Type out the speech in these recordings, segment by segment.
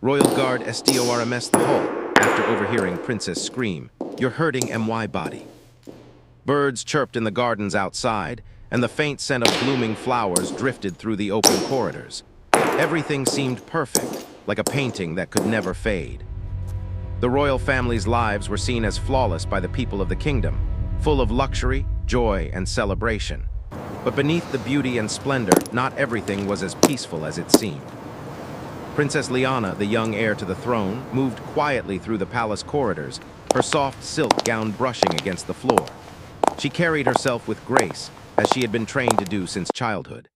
Royal Guard SDORMS the hall after overhearing Princess scream, "You're hurting my body." Birds chirped in the gardens outside, and the faint scent of blooming flowers drifted through the open corridors. Everything seemed perfect, like a painting that could never fade. The royal family's lives were seen as flawless by the people of the kingdom, full of luxury, joy, and celebration. But beneath the beauty and splendor, not everything was as peaceful as it seemed. Princess Liana, the young heir to the throne, moved quietly through the palace corridors, her soft silk gown brushing against the floor. She carried herself with grace, as she had been trained to do since childhood.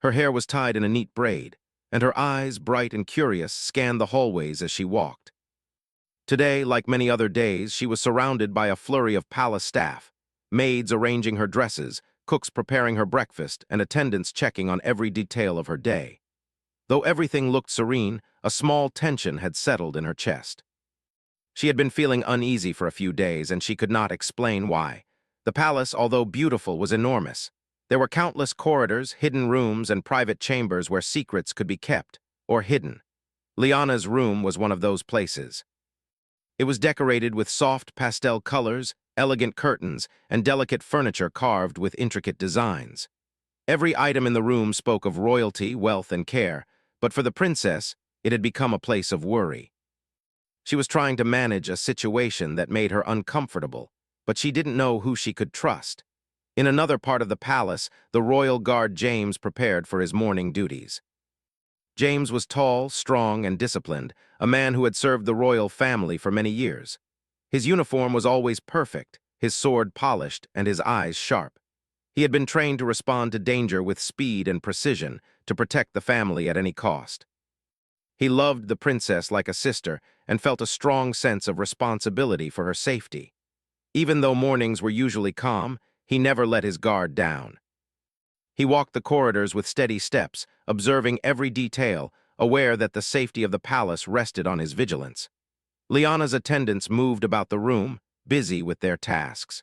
Her hair was tied in a neat braid, and her eyes, bright and curious, scanned the hallways as she walked. Today, like many other days, she was surrounded by a flurry of palace staff, maids arranging her dresses, cooks preparing her breakfast, and attendants checking on every detail of her day. Though everything looked serene, a small tension had settled in her chest. She had been feeling uneasy for a few days, and she could not explain why. The palace, although beautiful, was enormous. There were countless corridors, hidden rooms, and private chambers where secrets could be kept, or hidden. Liana's room was one of those places. It was decorated with soft pastel colors, elegant curtains, and delicate furniture carved with intricate designs. Every item in the room spoke of royalty, wealth, and care, but for the princess, it had become a place of worry. She was trying to manage a situation that made her uncomfortable, but she didn't know who she could trust. In another part of the palace, the royal guard James prepared for his morning duties. James was tall, strong, and disciplined, a man who had served the royal family for many years. His uniform was always perfect, his sword polished, and his eyes sharp. He had been trained to respond to danger with speed and precision, to protect the family at any cost. He loved the princess like a sister and felt a strong sense of responsibility for her safety. Even though mornings were usually calm, he never let his guard down. He walked the corridors with steady steps, observing every detail, aware that the safety of the palace rested on his vigilance. Liana's attendants moved about the room, busy with their tasks.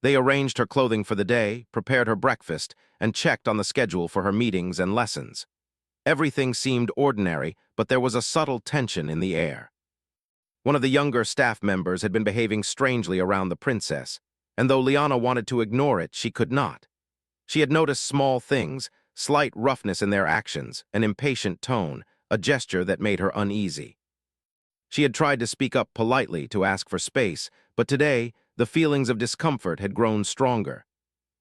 They arranged her clothing for the day, prepared her breakfast, and checked on the schedule for her meetings and lessons. Everything seemed ordinary, but there was a subtle tension in the air. One of the younger staff members had been behaving strangely around the princess, and though Liana wanted to ignore it, she could not. She had noticed small things, slight roughness in their actions, an impatient tone, a gesture that made her uneasy. She had tried to speak up politely to ask for space, but today, the feelings of discomfort had grown stronger.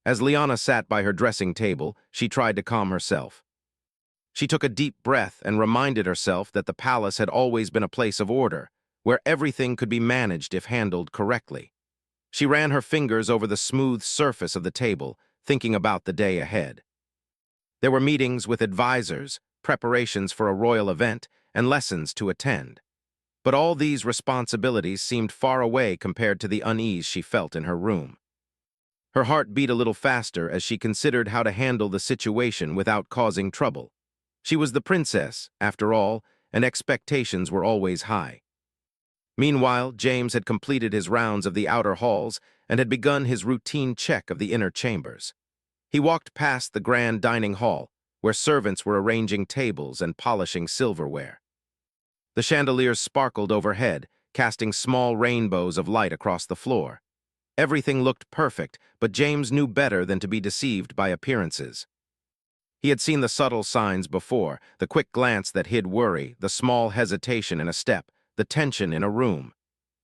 As Liana sat by her dressing table, she tried to calm herself. She took a deep breath and reminded herself that the palace had always been a place of order, where everything could be managed if handled correctly. She ran her fingers over the smooth surface of the table, thinking about the day ahead. There were meetings with advisors, preparations for a royal event, and lessons to attend. But all these responsibilities seemed far away compared to the unease she felt in her room. Her heart beat a little faster as she considered how to handle the situation without causing trouble. She was the princess, after all, and expectations were always high. Meanwhile, James had completed his rounds of the outer halls and had begun his routine check of the inner chambers. He walked past the grand dining hall, where servants were arranging tables and polishing silverware. The chandeliers sparkled overhead, casting small rainbows of light across the floor. Everything looked perfect, but James knew better than to be deceived by appearances. He had seen the subtle signs before, the quick glance that hid worry, the small hesitation in a step, the tension in a room.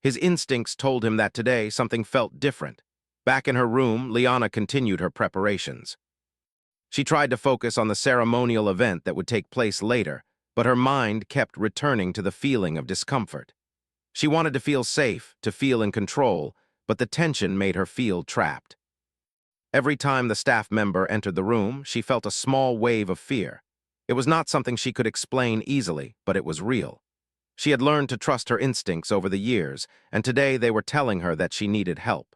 His instincts told him that today something felt different. Back in her room, Liana continued her preparations. She tried to focus on the ceremonial event that would take place later, but her mind kept returning to the feeling of discomfort. She wanted to feel safe, to feel in control, but the tension made her feel trapped. Every time the staff member entered the room, she felt a small wave of fear. It was not something she could explain easily, but it was real. She had learned to trust her instincts over the years, and today they were telling her that she needed help.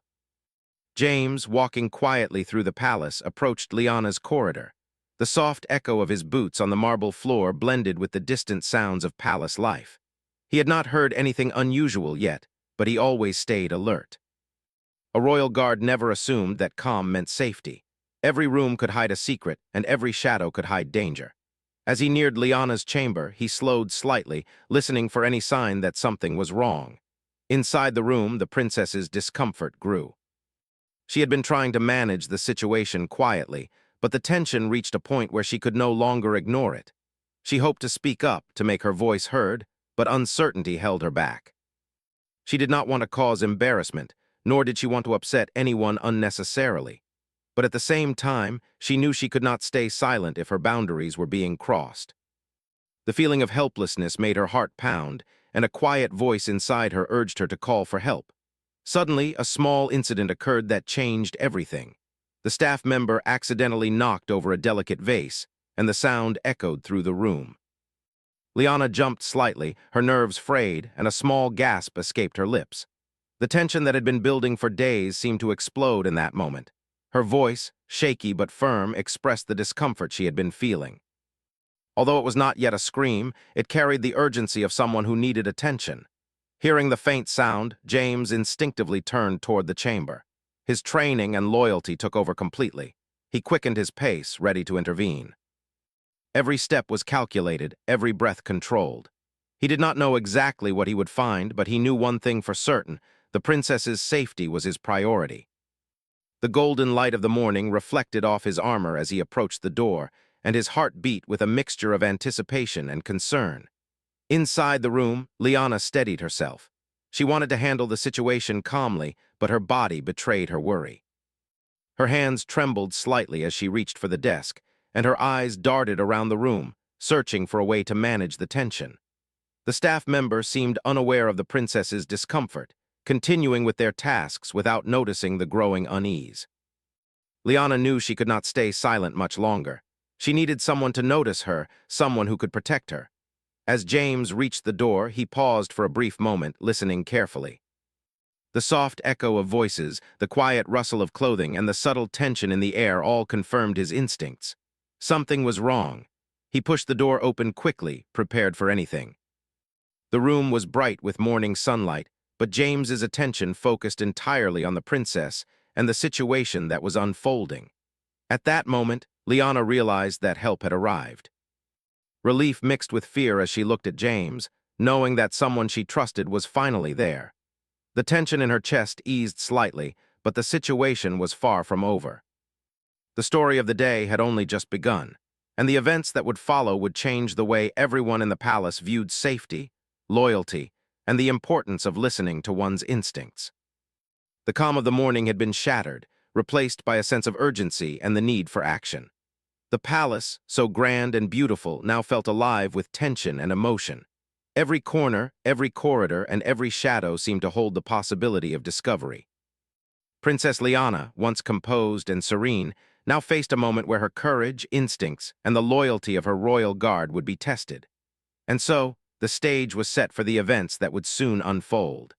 James, walking quietly through the palace, approached Liana's corridor. The soft echo of his boots on the marble floor blended with the distant sounds of palace life. He had not heard anything unusual yet, but he always stayed alert. A royal guard never assumed that calm meant safety. Every room could hide a secret, and every shadow could hide danger. As he neared Liana's chamber, he slowed slightly, listening for any sign that something was wrong. Inside the room, the princess's discomfort grew. She had been trying to manage the situation quietly, but the tension reached a point where she could no longer ignore it. She hoped to speak up, to make her voice heard, but uncertainty held her back. She did not want to cause embarrassment, nor did she want to upset anyone unnecessarily. But at the same time, she knew she could not stay silent if her boundaries were being crossed. The feeling of helplessness made her heart pound, and a quiet voice inside her urged her to call for help. Suddenly, a small incident occurred that changed everything. The staff member accidentally knocked over a delicate vase, and the sound echoed through the room. Liana jumped slightly, her nerves frayed, and a small gasp escaped her lips. The tension that had been building for days seemed to explode in that moment. Her voice, shaky but firm, expressed the discomfort she had been feeling. Although it was not yet a scream, it carried the urgency of someone who needed attention. Hearing the faint sound, James instinctively turned toward the chamber. His training and loyalty took over completely. He quickened his pace, ready to intervene. Every step was calculated, every breath controlled. He did not know exactly what he would find, but he knew one thing for certain: the princess's safety was his priority. The golden light of the morning reflected off his armor as he approached the door, and his heart beat with a mixture of anticipation and concern. Inside the room, Liana steadied herself. She wanted to handle the situation calmly, but her body betrayed her worry. Her hands trembled slightly as she reached for the desk, and her eyes darted around the room, searching for a way to manage the tension. The staff member seemed unaware of the princess's discomfort, continuing with their tasks without noticing the growing unease. Liana knew she could not stay silent much longer. She needed someone to notice her, someone who could protect her. As James reached the door, he paused for a brief moment, listening carefully. The soft echo of voices, the quiet rustle of clothing, and the subtle tension in the air all confirmed his instincts. Something was wrong. He pushed the door open quickly, prepared for anything. The room was bright with morning sunlight, but James's attention focused entirely on the princess and the situation that was unfolding. At that moment, Liana realized that help had arrived. Relief mixed with fear as she looked at James, knowing that someone she trusted was finally there. The tension in her chest eased slightly, but the situation was far from over. The story of the day had only just begun, and the events that would follow would change the way everyone in the palace viewed safety, loyalty, and the importance of listening to one's instincts. The calm of the morning had been shattered, replaced by a sense of urgency and the need for action. The palace, so grand and beautiful, now felt alive with tension and emotion. Every corner, every corridor, and every shadow seemed to hold the possibility of discovery. Princess Liana, once composed and serene, now faced a moment where her courage, instincts, and the loyalty of her royal guard would be tested. And so, the stage was set for the events that would soon unfold.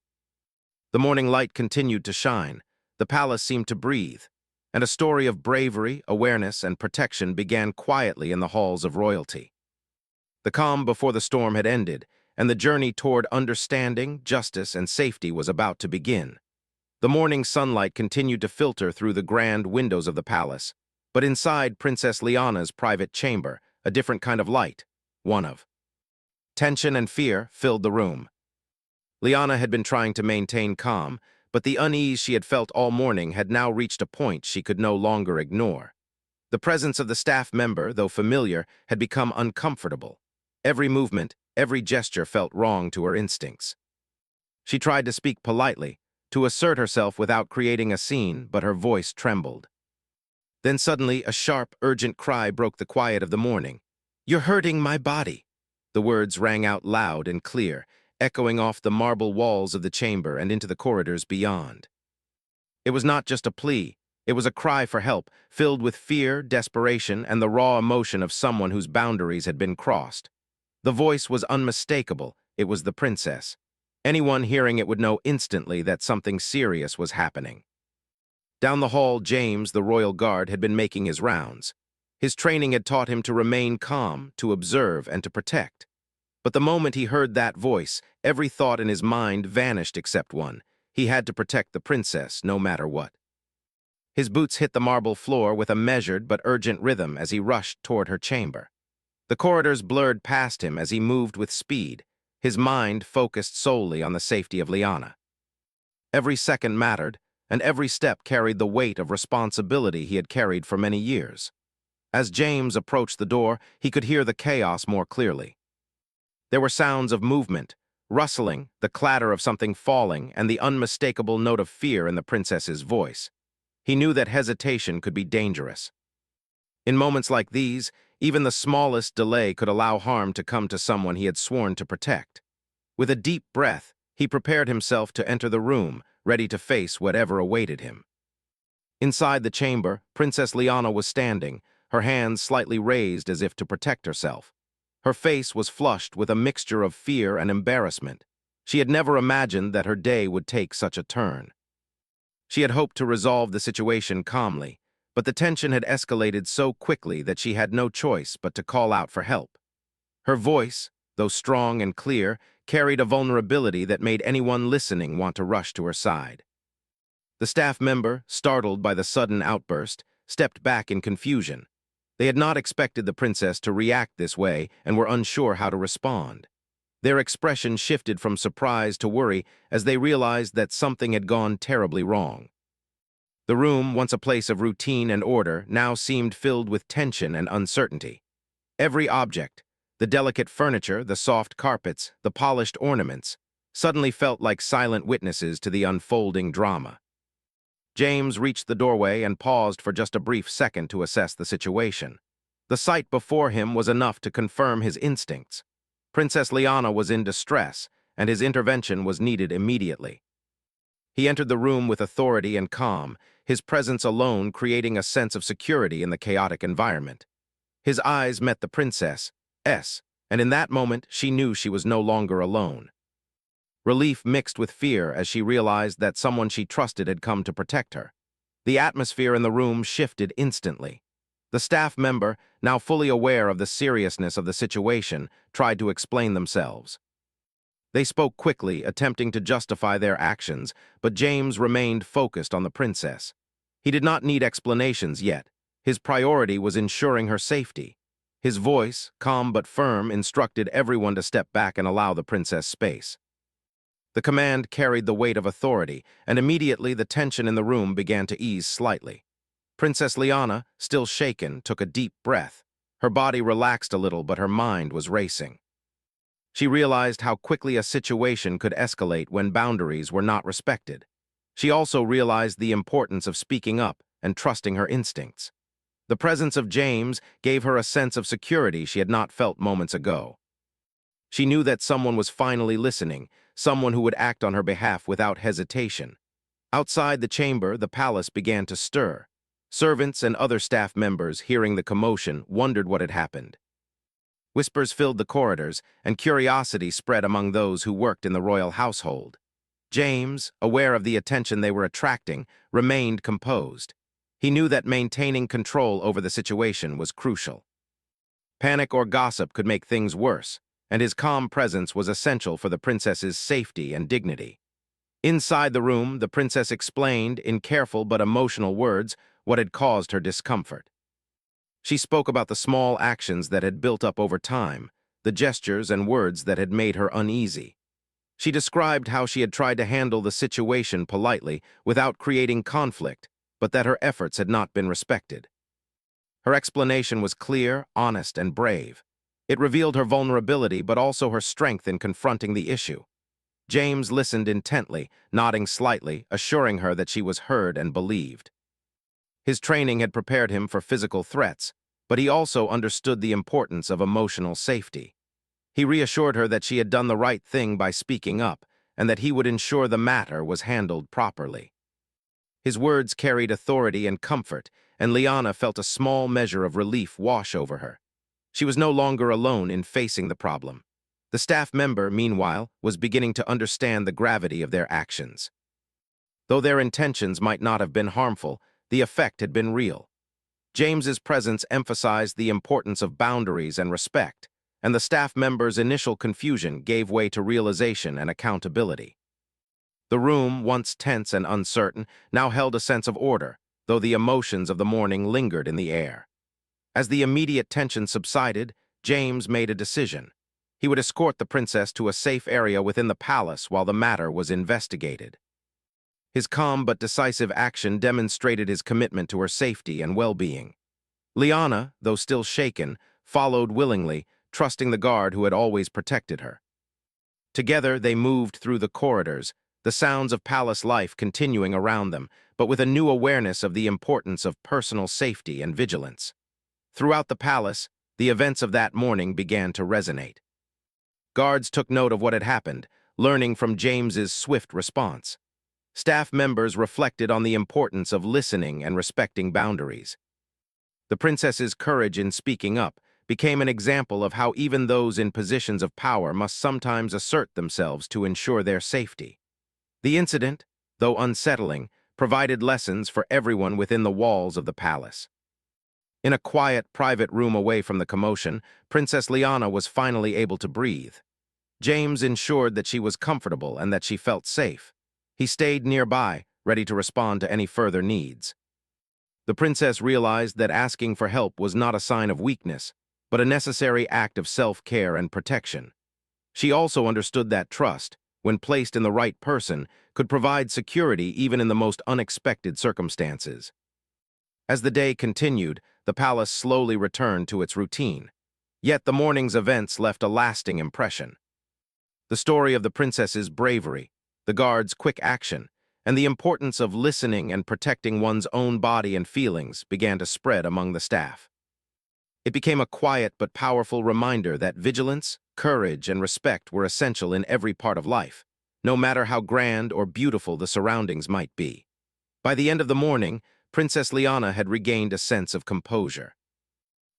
The morning light continued to shine, the palace seemed to breathe, and a story of bravery, awareness, and protection began quietly in the halls of royalty. The calm before the storm had ended, and the journey toward understanding, justice, and safety was about to begin. The morning sunlight continued to filter through the grand windows of the palace, but inside Princess Liana's private chamber, a different kind of light, one of tension and fear, filled the room. Liana had been trying to maintain calm, but the unease she had felt all morning had now reached a point she could no longer ignore. The presence of the staff member, though familiar, had become uncomfortable. Every movement, every gesture felt wrong to her instincts. She tried to speak politely, to assert herself without creating a scene, but her voice trembled. Then suddenly, a sharp, urgent cry broke the quiet of the morning. "You're hurting my body." The words rang out loud and clear, echoing off the marble walls of the chamber and into the corridors beyond. It was not just a plea, it was a cry for help, filled with fear, desperation, and the raw emotion of someone whose boundaries had been crossed. The voice was unmistakable, it was the princess. Anyone hearing it would know instantly that something serious was happening. Down the hall, James, the royal guard, had been making his rounds. His training had taught him to remain calm, to observe, and to protect. But the moment he heard that voice, every thought in his mind vanished except one. He had to protect the princess, no matter what. His boots hit the marble floor with a measured but urgent rhythm as he rushed toward her chamber. The corridors blurred past him as he moved with speed, his mind focused solely on the safety of Liana. Every second mattered, and every step carried the weight of responsibility he had carried for many years. As James approached the door, he could hear the chaos more clearly. There were sounds of movement, rustling, the clatter of something falling, and the unmistakable note of fear in the princess's voice. He knew that hesitation could be dangerous. In moments like these, even the smallest delay could allow harm to come to someone he had sworn to protect. With a deep breath, he prepared himself to enter the room, ready to face whatever awaited him. Inside the chamber, Princess Liana was standing, her hands slightly raised as if to protect herself. Her face was flushed with a mixture of fear and embarrassment. She had never imagined that her day would take such a turn. She had hoped to resolve the situation calmly, but the tension had escalated so quickly that she had no choice but to call out for help. Her voice, though strong and clear, carried a vulnerability that made anyone listening want to rush to her side. The staff member, startled by the sudden outburst, stepped back in confusion. They had not expected the princess to react this way and were unsure how to respond. Their expression shifted from surprise to worry as they realized that something had gone terribly wrong. The room, once a place of routine and order, now seemed filled with tension and uncertainty. Every object, the delicate furniture, the soft carpets, the polished ornaments, suddenly felt like silent witnesses to the unfolding drama. James reached the doorway and paused for just a brief second to assess the situation. The sight before him was enough to confirm his instincts. Princess Liana was in distress, and his intervention was needed immediately. He entered the room with authority and calm, his presence alone creating a sense of security in the chaotic environment. His eyes met the princess's, and in that moment she knew she was no longer alone. Relief mixed with fear as she realized that someone she trusted had come to protect her. The atmosphere in the room shifted instantly. The staff member, now fully aware of the seriousness of the situation, tried to explain themselves. They spoke quickly, attempting to justify their actions, but James remained focused on the princess. He did not need explanations yet. His priority was ensuring her safety. His voice, calm but firm, instructed everyone to step back and allow the princess space. The command carried the weight of authority, and immediately the tension in the room began to ease slightly. Princess Liana, still shaken, took a deep breath. Her body relaxed a little, but her mind was racing. She realized how quickly a situation could escalate when boundaries were not respected. She also realized the importance of speaking up and trusting her instincts. The presence of James gave her a sense of security she had not felt moments ago. She knew that someone was finally listening, someone who would act on her behalf without hesitation. Outside the chamber, the palace began to stir. Servants and other staff members, hearing the commotion, wondered what had happened. Whispers filled the corridors, and curiosity spread among those who worked in the royal household. James, aware of the attention they were attracting, remained composed. He knew that maintaining control over the situation was crucial. Panic or gossip could make things worse, and his calm presence was essential for the princess's safety and dignity. Inside the room, the princess explained, in careful but emotional words, what had caused her discomfort. She spoke about the small actions that had built up over time, the gestures and words that had made her uneasy. She described how she had tried to handle the situation politely without creating conflict, but that her efforts had not been respected. Her explanation was clear, honest, and brave. It revealed her vulnerability but also her strength in confronting the issue. James listened intently, nodding slightly, assuring her that she was heard and believed. His training had prepared him for physical threats, but he also understood the importance of emotional safety. He reassured her that she had done the right thing by speaking up, and that he would ensure the matter was handled properly. His words carried authority and comfort, and Liana felt a small measure of relief wash over her. She was no longer alone in facing the problem. The staff member, meanwhile, was beginning to understand the gravity of their actions. Though their intentions might not have been harmful, the effect had been real. James's presence emphasized the importance of boundaries and respect, and the staff members' initial confusion gave way to realization and accountability. The room, once tense and uncertain, now held a sense of order, though the emotions of the morning lingered in the air. As the immediate tension subsided, James made a decision. He would escort the princess to a safe area within the palace while the matter was investigated. His calm but decisive action demonstrated his commitment to her safety and well-being. Liana, though still shaken, followed willingly, trusting the guard who had always protected her. Together, they moved through the corridors, the sounds of palace life continuing around them, but with a new awareness of the importance of personal safety and vigilance. Throughout the palace, the events of that morning began to resonate. Guards took note of what had happened, learning from James's swift response. Staff members reflected on the importance of listening and respecting boundaries. The princess's courage in speaking up became an example of how even those in positions of power must sometimes assert themselves to ensure their safety. The incident, though unsettling, provided lessons for everyone within the walls of the palace. In a quiet, private room away from the commotion, Princess Liana was finally able to breathe. James ensured that she was comfortable and that she felt safe. He stayed nearby, ready to respond to any further needs. The princess realized that asking for help was not a sign of weakness, but a necessary act of self-care and protection. She also understood that trust, when placed in the right person, could provide security even in the most unexpected circumstances. As the day continued, the palace slowly returned to its routine. Yet the morning's events left a lasting impression. The story of the princess's bravery, the guards' quick action, and the importance of listening and protecting one's own body and feelings began to spread among the staff. It became a quiet but powerful reminder that vigilance, courage, and respect were essential in every part of life, no matter how grand or beautiful the surroundings might be. By the end of the morning, Princess Liana had regained a sense of composure.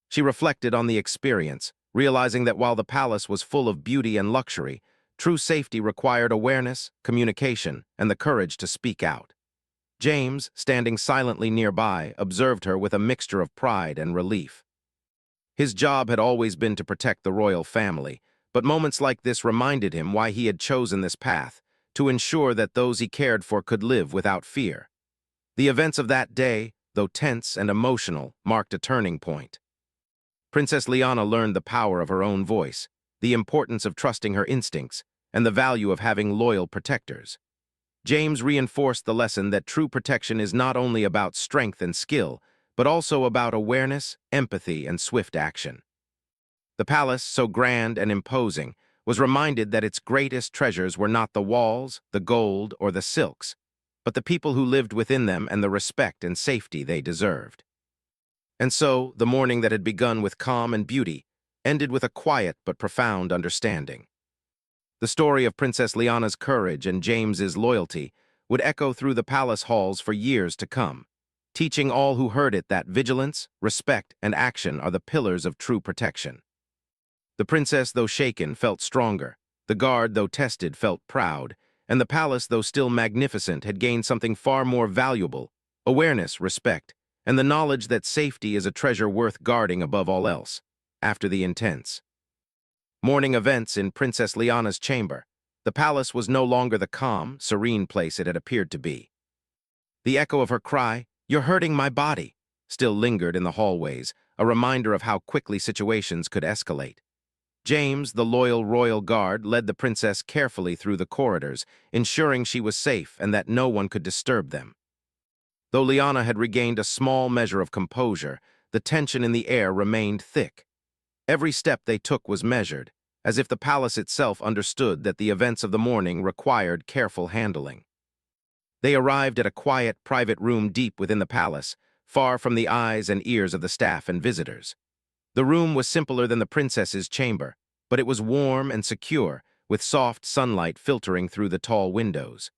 She reflected on the experience, realizing that while the palace was full of beauty and luxury, true safety required awareness, communication, and the courage to speak out. James, standing silently nearby, observed her with a mixture of pride and relief. His job had always been to protect the royal family, but moments like this reminded him why he had chosen this path, to ensure that those he cared for could live without fear. The events of that day, though tense and emotional, marked a turning point. Princess Liana learned the power of her own voice, the importance of trusting her instincts, and the value of having loyal protectors. James reinforced the lesson that true protection is not only about strength and skill, but also about awareness, empathy, and swift action. The palace, so grand and imposing, was reminded that its greatest treasures were not the walls, the gold, or the silks, but the people who lived within them and the respect and safety they deserved. And so, the morning that had begun with calm and beauty ended with a quiet but profound understanding. The story of Princess Liana's courage and James's loyalty would echo through the palace halls for years to come, teaching all who heard it that vigilance, respect, and action are the pillars of true protection. The princess, though shaken, felt stronger, the guard, though tested, felt proud, and the palace, though still magnificent, had gained something far more valuable: awareness, respect, and the knowledge that safety is a treasure worth guarding above all else. After the intense morning events in Princess Liana's chamber, the palace was no longer the calm, serene place it had appeared to be. The echo of her cry, "You're hurting my body," still lingered in the hallways, a reminder of how quickly situations could escalate. James, the loyal royal guard, led the princess carefully through the corridors, ensuring she was safe and that no one could disturb them. Though Liana had regained a small measure of composure, the tension in the air remained thick. Every step they took was measured, as if the palace itself understood that the events of the morning required careful handling. They arrived at a quiet, private room deep within the palace, far from the eyes and ears of the staff and visitors. The room was simpler than the princess's chamber, but it was warm and secure, with soft sunlight filtering through the tall windows.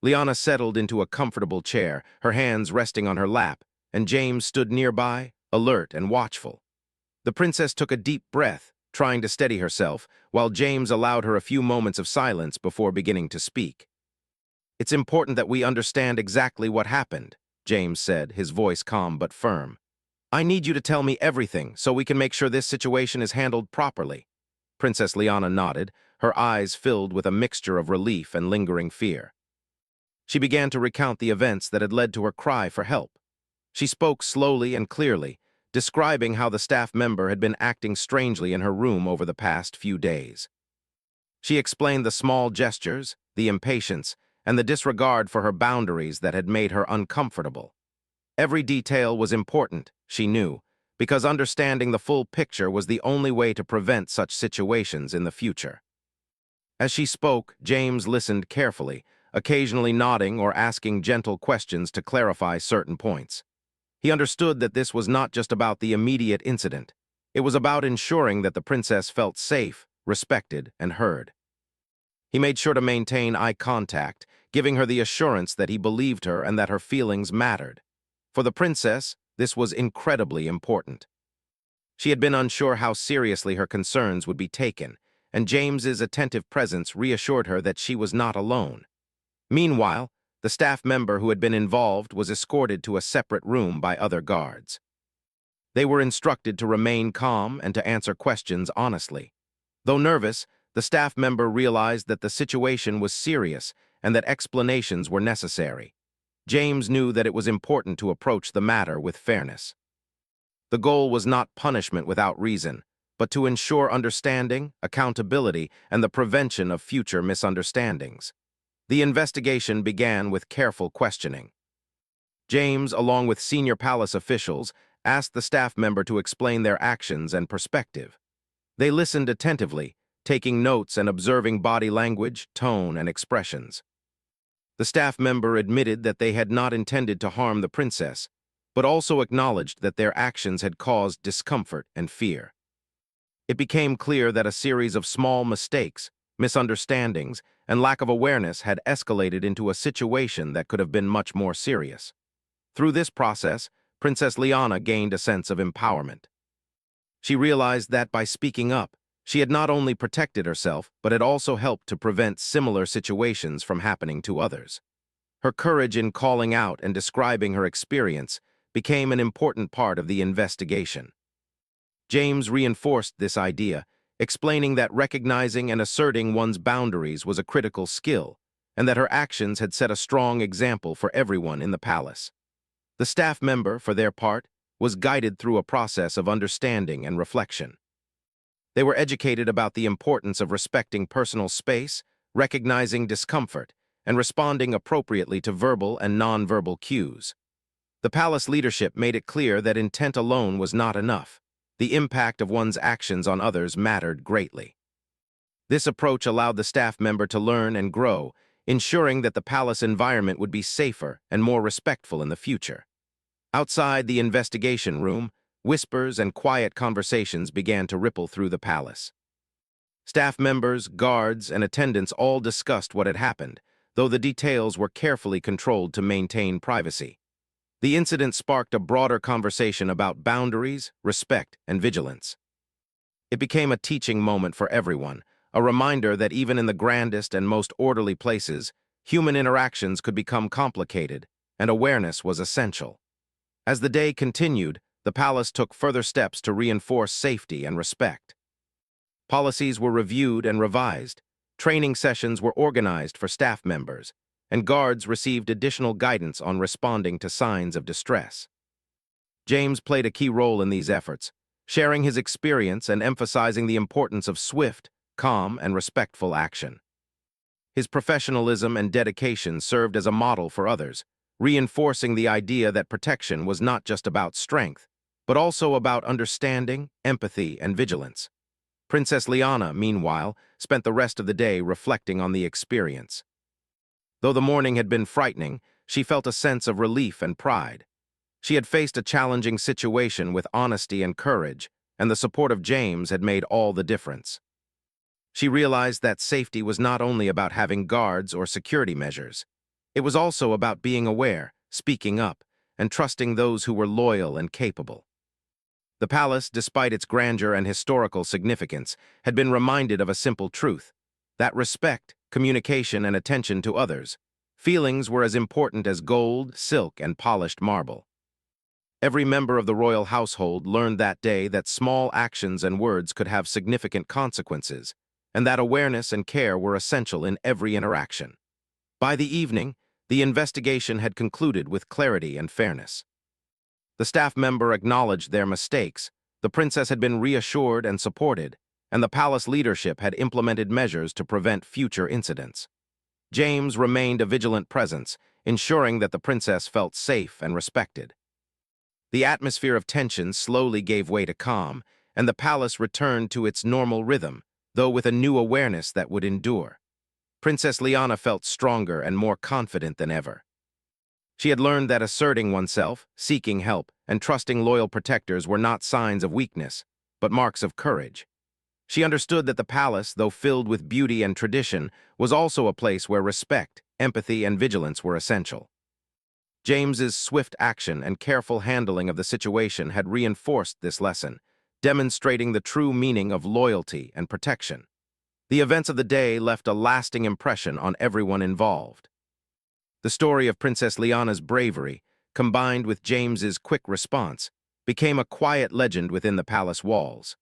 Liana settled into a comfortable chair, her hands resting on her lap, and James stood nearby, alert and watchful. The princess took a deep breath, trying to steady herself, while James allowed her a few moments of silence before beginning to speak. "It's important that we understand exactly what happened," James said, his voice calm but firm. "I need you to tell me everything so we can make sure this situation is handled properly." Princess Liana nodded, her eyes filled with a mixture of relief and lingering fear. She began to recount the events that had led to her cry for help. She spoke slowly and clearly, describing how the staff member had been acting strangely in her room over the past few days. She explained the small gestures, the impatience, and the disregard for her boundaries that had made her uncomfortable. Every detail was important, she knew, because understanding the full picture was the only way to prevent such situations in the future. As she spoke, James listened carefully, occasionally nodding or asking gentle questions to clarify certain points. He understood that this was not just about the immediate incident. It was about ensuring that the princess felt safe, respected, and heard. He made sure to maintain eye contact, giving her the assurance that he believed her and that her feelings mattered. For the princess, this was incredibly important. She had been unsure how seriously her concerns would be taken, and James's attentive presence reassured her that she was not alone. Meanwhile, the staff member who had been involved was escorted to a separate room by other guards. They were instructed to remain calm and to answer questions honestly. Though nervous, the staff member realized that the situation was serious and that explanations were necessary. James knew that it was important to approach the matter with fairness. The goal was not punishment without reason, but to ensure understanding, accountability, and the prevention of future misunderstandings. The investigation began with careful questioning. James, along with senior palace officials, asked the staff member to explain their actions and perspective. They listened attentively, taking notes and observing body language, tone, and expressions. The staff member admitted that they had not intended to harm the princess, but also acknowledged that their actions had caused discomfort and fear. It became clear that a series of small mistakes, misunderstandings, and lack of awareness had escalated into a situation that could have been much more serious. Through this process, Princess Liana gained a sense of empowerment. She realized that by speaking up, she had not only protected herself, but had also helped to prevent similar situations from happening to others. Her courage in calling out and describing her experience became an important part of the investigation. James reinforced this idea, explaining that recognizing and asserting one's boundaries was a critical skill, and that her actions had set a strong example for everyone in the palace. The staff member, for their part, was guided through a process of understanding and reflection. They were educated about the importance of respecting personal space, recognizing discomfort, and responding appropriately to verbal and nonverbal cues. The palace leadership made it clear that intent alone was not enough. The impact of one's actions on others mattered greatly. This approach allowed the staff member to learn and grow, ensuring that the palace environment would be safer and more respectful in the future. Outside the investigation room, whispers and quiet conversations began to ripple through the palace. Staff members, guards, and attendants all discussed what had happened, though the details were carefully controlled to maintain privacy. The incident sparked a broader conversation about boundaries, respect, and vigilance. It became a teaching moment for everyone, a reminder that even in the grandest and most orderly places, human interactions could become complicated, and awareness was essential. As the day continued, the palace took further steps to reinforce safety and respect. Policies were reviewed and revised, training sessions were organized for staff members, and guards received additional guidance on responding to signs of distress. James played a key role in these efforts, sharing his experience and emphasizing the importance of swift, calm, and respectful action. His professionalism and dedication served as a model for others, reinforcing the idea that protection was not just about strength, but also about understanding, empathy, and vigilance. Princess Liana, meanwhile, spent the rest of the day reflecting on the experience. Though the morning had been frightening, she felt a sense of relief and pride. She had faced a challenging situation with honesty and courage, and the support of James had made all the difference. She realized that safety was not only about having guards or security measures. It was also about being aware, speaking up, and trusting those who were loyal and capable. The palace, despite its grandeur and historical significance, had been reminded of a simple truth: that respect, communication, and attention to others, feelings were as important as gold, silk, and polished marble. Every member of the royal household learned that day that small actions and words could have significant consequences, and that awareness and care were essential in every interaction. By the evening, the investigation had concluded with clarity and fairness. The staff member acknowledged their mistakes. The princess had been reassured and supported, and the palace leadership had implemented measures to prevent future incidents. James remained a vigilant presence, ensuring that the princess felt safe and respected. The atmosphere of tension slowly gave way to calm, and the palace returned to its normal rhythm, though with a new awareness that would endure. Princess Liana felt stronger and more confident than ever. She had learned that asserting oneself, seeking help, and trusting loyal protectors were not signs of weakness, but marks of courage. She understood that the palace, though filled with beauty and tradition, was also a place where respect, empathy, and vigilance were essential. James's swift action and careful handling of the situation had reinforced this lesson, demonstrating the true meaning of loyalty and protection. The events of the day left a lasting impression on everyone involved. The story of Princess Liana's bravery, combined with James's quick response, became a quiet legend within the palace walls.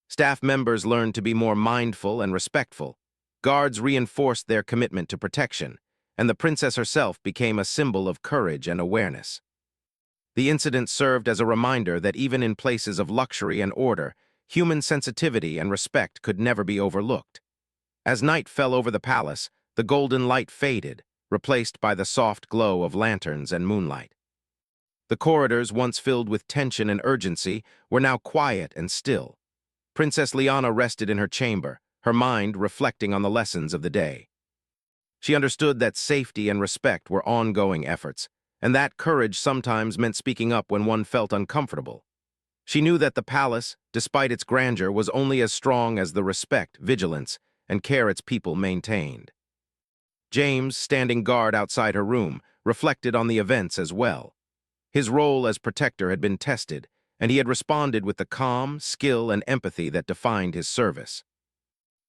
Staff members learned to be more mindful and respectful. Guards reinforced their commitment to protection, and the princess herself became a symbol of courage and awareness. The incident served as a reminder that even in places of luxury and order, human sensitivity and respect could never be overlooked. As night fell over the palace, the golden light faded, replaced by the soft glow of lanterns and moonlight. The corridors, once filled with tension and urgency, were now quiet and still. Princess Liana rested in her chamber, her mind reflecting on the lessons of the day. She understood that safety and respect were ongoing efforts, and that courage sometimes meant speaking up when one felt uncomfortable. She knew that the palace, despite its grandeur, was only as strong as the respect, vigilance, and care its people maintained. James, standing guard outside her room, reflected on the events as well. His role as protector had been tested, and he had responded with the calm, skill, and empathy that defined his service.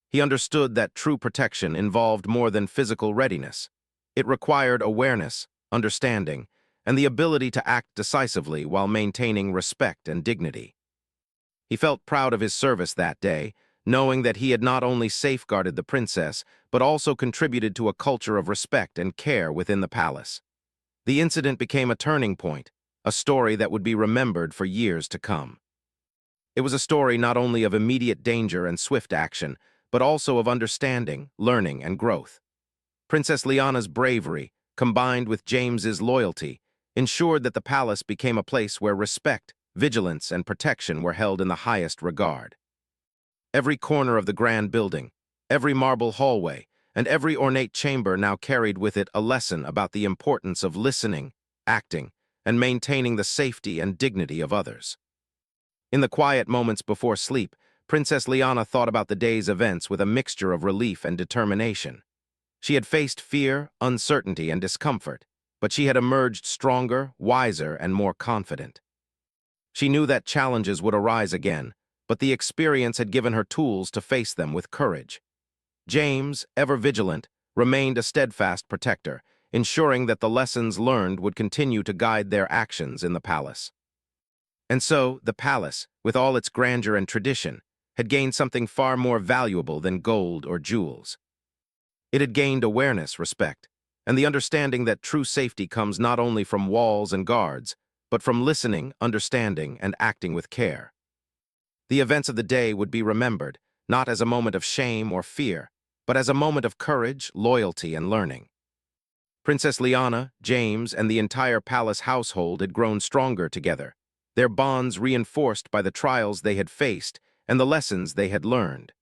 He understood that true protection involved more than physical readiness. It required awareness, understanding, and the ability to act decisively while maintaining respect and dignity. He felt proud of his service that day, knowing that he had not only safeguarded the princess, but also contributed to a culture of respect and care within the palace. The incident became a turning point, a story that would be remembered for years to come. It was a story not only of immediate danger and swift action, but also of understanding, learning, and growth. Princess Liana's bravery, combined with James's loyalty, ensured that the palace became a place where respect, vigilance, and protection were held in the highest regard. Every corner of the grand building, every marble hallway, and every ornate chamber now carried with it a lesson about the importance of listening, acting, and maintaining the safety and dignity of others. In the quiet moments before sleep, Princess Liana thought about the day's events with a mixture of relief and determination. She had faced fear, uncertainty, and discomfort, but she had emerged stronger, wiser, and more confident. She knew that challenges would arise again, but the experience had given her tools to face them with courage. James, ever vigilant, remained a steadfast protector, ensuring that the lessons learned would continue to guide their actions in the palace. And so, the palace, with all its grandeur and tradition, had gained something far more valuable than gold or jewels. It had gained awareness, respect, and the understanding that true safety comes not only from walls and guards, but from listening, understanding, and acting with care. The events of the day would be remembered, not as a moment of shame or fear, but as a moment of courage, loyalty, and learning. Princess Liana, James, and the entire palace household had grown stronger together, their bonds reinforced by the trials they had faced and the lessons they had learned.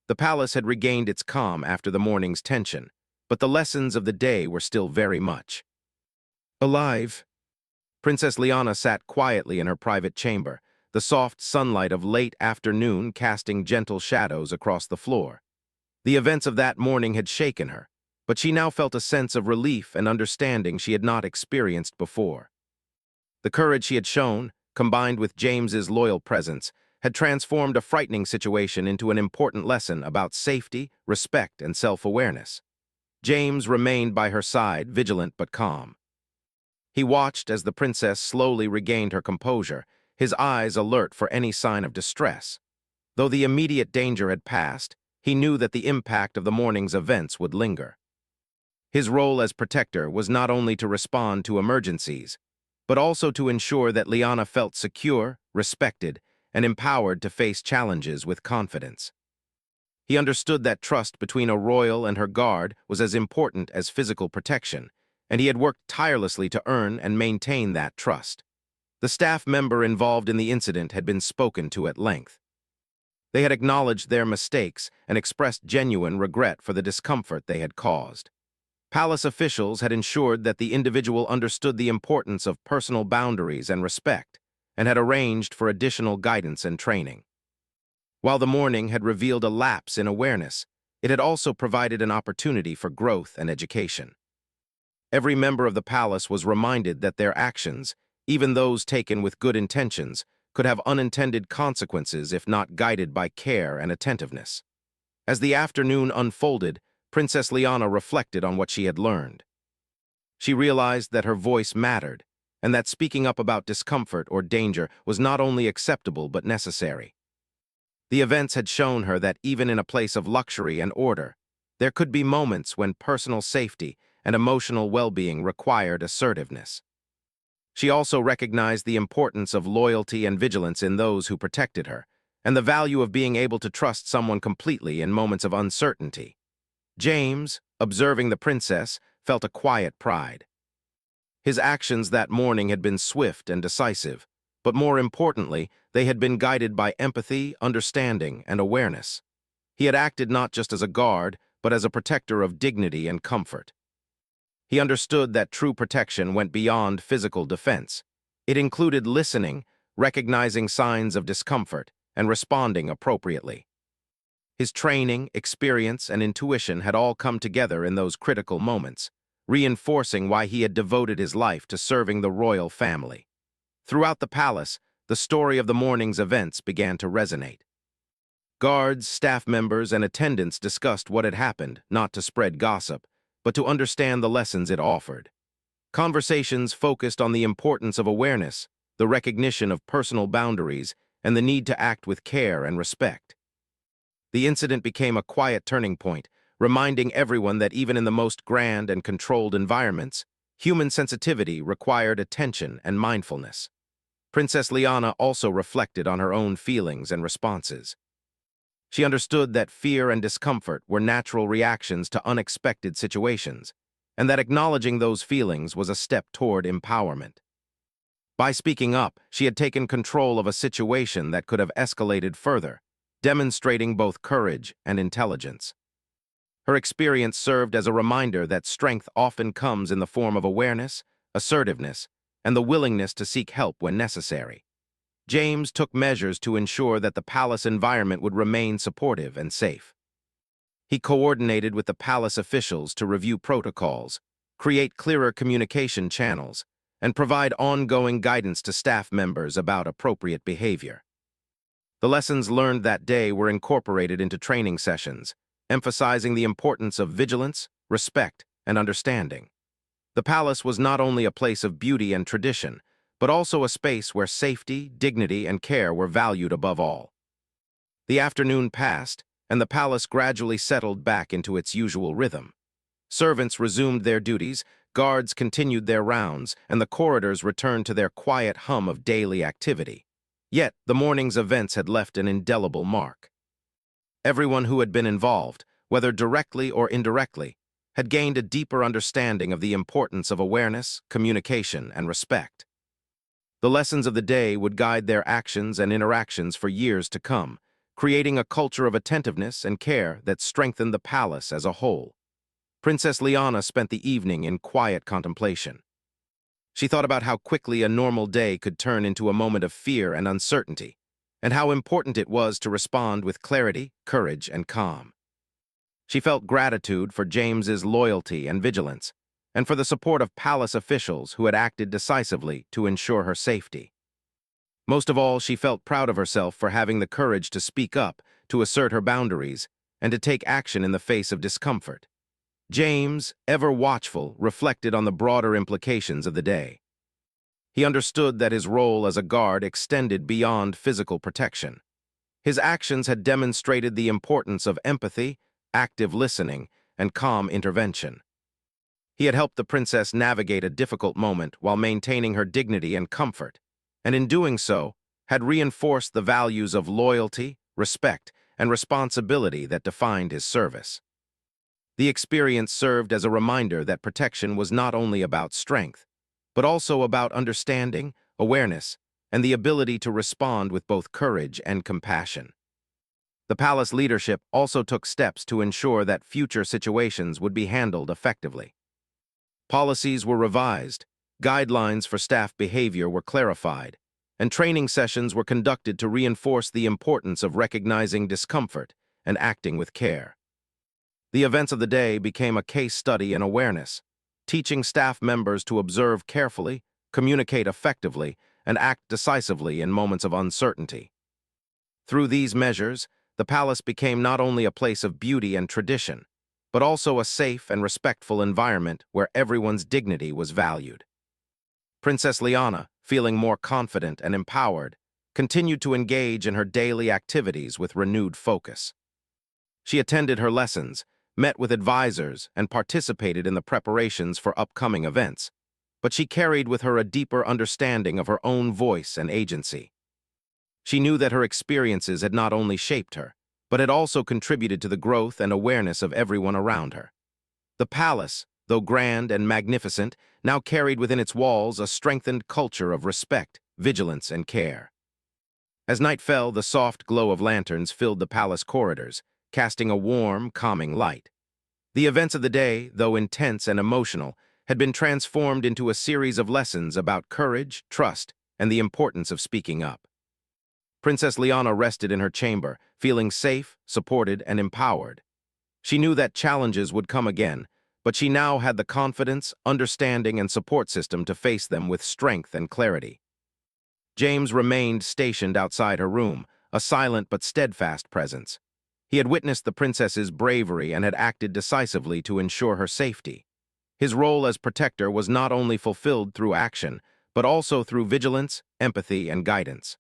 The palace had regained its calm after the morning's tension, but the lessons of the day were still very much alive. Princess Liana sat quietly in her private chamber, the soft sunlight of late afternoon casting gentle shadows across the floor. The events of that morning had shaken her, but she now felt a sense of relief and understanding she had not experienced before. The courage she had shown, combined with James's loyal presence, had transformed a frightening situation into an important lesson about safety, respect, and self-awareness. James remained by her side, vigilant but calm. He watched as the princess slowly regained her composure, his eyes alert for any sign of distress. Though the immediate danger had passed, he knew that the impact of the morning's events would linger. His role as protector was not only to respond to emergencies, but also to ensure that Liana felt secure, respected, and empowered to face challenges with confidence. He understood that trust between a royal and her guard was as important as physical protection, and he had worked tirelessly to earn and maintain that trust. The staff member involved in the incident had been spoken to at length. They had acknowledged their mistakes and expressed genuine regret for the discomfort they had caused. Palace officials had ensured that the individual understood the importance of personal boundaries and respect, and had arranged for additional guidance and training. While the morning had revealed a lapse in awareness, it had also provided an opportunity for growth and education. Every member of the palace was reminded that their actions, even those taken with good intentions, could have unintended consequences if not guided by care and attentiveness. As the afternoon unfolded, Princess Liana reflected on what she had learned. She realized that her voice mattered, and that speaking up about discomfort or danger was not only acceptable but necessary. The events had shown her that even in a place of luxury and order, there could be moments when personal safety and emotional well-being required assertiveness. She also recognized the importance of loyalty and vigilance in those who protected her, and the value of being able to trust someone completely in moments of uncertainty. James, observing the princess, felt a quiet pride. His actions that morning had been swift and decisive, but more importantly, they had been guided by empathy, understanding, and awareness. He had acted not just as a guard, but as a protector of dignity and comfort. He understood that true protection went beyond physical defense. It included listening, recognizing signs of discomfort, and responding appropriately. His training, experience, and intuition had all come together in those critical moments, reinforcing why he had devoted his life to serving the royal family. Throughout the palace, the story of the morning's events began to resonate. Guards, staff members, and attendants discussed what had happened, not to spread gossip, but to understand the lessons it offered. Conversations focused on the importance of awareness, the recognition of personal boundaries, and the need to act with care and respect. The incident became a quiet turning point, reminding everyone that even in the most grand and controlled environments, human sensitivity required attention and mindfulness. Princess Liana also reflected on her own feelings and responses. She understood that fear and discomfort were natural reactions to unexpected situations, and that acknowledging those feelings was a step toward empowerment. By speaking up, she had taken control of a situation that could have escalated further, demonstrating both courage and intelligence. Her experience served as a reminder that strength often comes in the form of awareness, assertiveness, and the willingness to seek help when necessary. James took measures to ensure that the palace environment would remain supportive and safe. He coordinated with the palace officials to review protocols, create clearer communication channels, and provide ongoing guidance to staff members about appropriate behavior. The lessons learned that day were incorporated into training sessions, emphasizing the importance of vigilance, respect, and understanding. The palace was not only a place of beauty and tradition, but also a space where safety, dignity, and care were valued above all. The afternoon passed, and the palace gradually settled back into its usual rhythm. Servants resumed their duties, guards continued their rounds, and the corridors returned to their quiet hum of daily activity. Yet, the morning's events had left an indelible mark. Everyone who had been involved, whether directly or indirectly, had gained a deeper understanding of the importance of awareness, communication, and respect. The lessons of the day would guide their actions and interactions for years to come, creating a culture of attentiveness and care that strengthened the palace as a whole. Princess Liana spent the evening in quiet contemplation. She thought about how quickly a normal day could turn into a moment of fear and uncertainty, and how important it was to respond with clarity, courage, and calm. She felt gratitude for James's loyalty and vigilance, and for the support of palace officials who had acted decisively to ensure her safety. Most of all, she felt proud of herself for having the courage to speak up, to assert her boundaries, and to take action in the face of discomfort. James, ever watchful, reflected on the broader implications of the day. He understood that his role as a guard extended beyond physical protection. His actions had demonstrated the importance of empathy, active listening, and calm intervention. He had helped the princess navigate a difficult moment while maintaining her dignity and comfort, and in doing so, had reinforced the values of loyalty, respect, and responsibility that defined his service. The experience served as a reminder that protection was not only about strength, but also about understanding, awareness, and the ability to respond with both courage and compassion. The palace leadership also took steps to ensure that future situations would be handled effectively. Policies were revised, guidelines for staff behavior were clarified, and training sessions were conducted to reinforce the importance of recognizing discomfort and acting with care. The events of the day became a case study in awareness, teaching staff members to observe carefully, communicate effectively, and act decisively in moments of uncertainty. Through these measures, the palace became not only a place of beauty and tradition, but also a safe and respectful environment where everyone's dignity was valued. Princess Liana, feeling more confident and empowered, continued to engage in her daily activities with renewed focus. She attended her lessons, met with advisors, and participated in the preparations for upcoming events, but she carried with her a deeper understanding of her own voice and agency. She knew that her experiences had not only shaped her, but had also contributed to the growth and awareness of everyone around her. The palace, though grand and magnificent, now carried within its walls a strengthened culture of respect, vigilance, and care. As night fell, the soft glow of lanterns filled the palace corridors, casting a warm, calming light. The events of the day, though intense and emotional, had been transformed into a series of lessons about courage, trust, and the importance of speaking up. Princess Liana rested in her chamber, feeling safe, supported, and empowered. She knew that challenges would come again, but she now had the confidence, understanding, and support system to face them with strength and clarity. James remained stationed outside her room, a silent but steadfast presence. He had witnessed the princess's bravery and had acted decisively to ensure her safety. His role as protector was not only fulfilled through action, but also through vigilance, empathy, and guidance.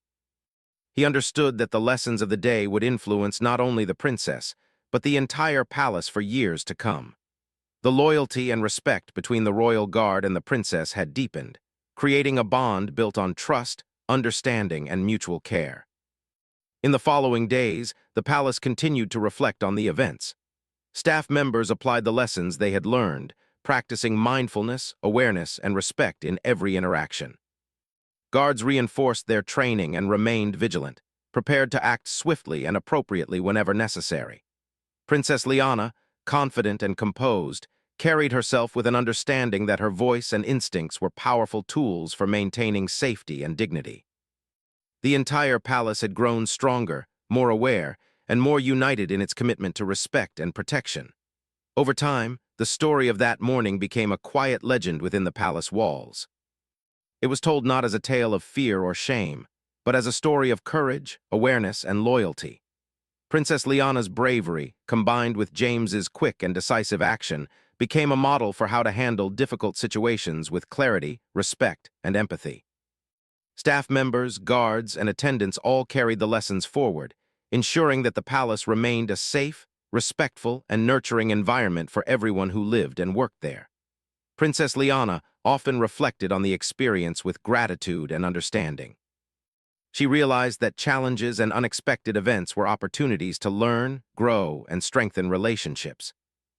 He understood that the lessons of the day would influence not only the princess, but the entire palace for years to come. The loyalty and respect between the royal guard and the princess had deepened, creating a bond built on trust, understanding, and mutual care. In the following days, the palace continued to reflect on the events. Staff members applied the lessons they had learned, practicing mindfulness, awareness, and respect in every interaction. Guards reinforced their training and remained vigilant, prepared to act swiftly and appropriately whenever necessary. Princess Liana, confident and composed, carried herself with an understanding that her voice and instincts were powerful tools for maintaining safety and dignity. The entire palace had grown stronger, more aware, and more united in its commitment to respect and protection. Over time, the story of that morning became a quiet legend within the palace walls. It was told not as a tale of fear or shame, but as a story of courage, awareness, and loyalty. Princess Liana's bravery, combined with James's quick and decisive action, became a model for how to handle difficult situations with clarity, respect, and empathy. Staff members, guards, and attendants all carried the lessons forward, ensuring that the palace remained a safe, respectful, and nurturing environment for everyone who lived and worked there. Princess Liana often reflected on the experience with gratitude and understanding. She realized that challenges and unexpected events were opportunities to learn, grow, and strengthen relationships.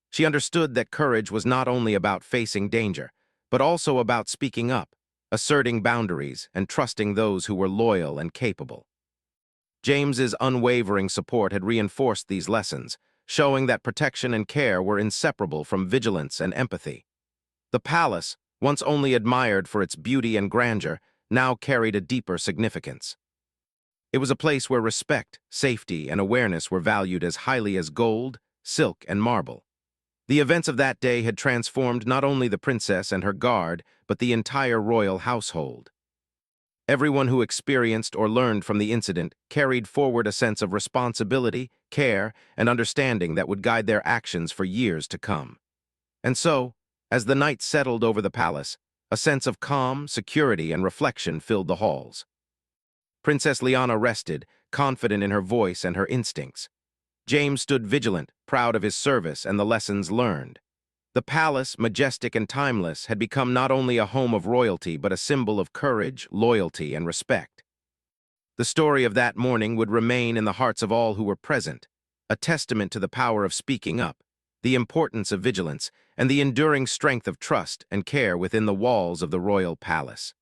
She understood that courage was not only about facing danger, but also about speaking up, asserting boundaries, and trusting those who were loyal and capable. James's unwavering support had reinforced these lessons, showing that protection and care were inseparable from vigilance and empathy. The palace, once only admired for its beauty and grandeur, now carried a deeper significance. It was a place where respect, safety, and awareness were valued as highly as gold, silk, and marble. The events of that day had transformed not only the princess and her guard, but the entire royal household. Everyone who experienced or learned from the incident carried forward a sense of responsibility, care, and understanding that would guide their actions for years to come. And so, as the night settled over the palace, a sense of calm, security, and reflection filled the halls. Princess Liana rested, confident in her voice and her instincts. James stood vigilant, proud of his service and the lessons learned. The palace, majestic and timeless, had become not only a home of royalty but a symbol of courage, loyalty, and respect. The story of that morning would remain in the hearts of all who were present, a testament to the power of speaking up, the importance of vigilance, and the enduring strength of trust and care within the walls of the royal palace.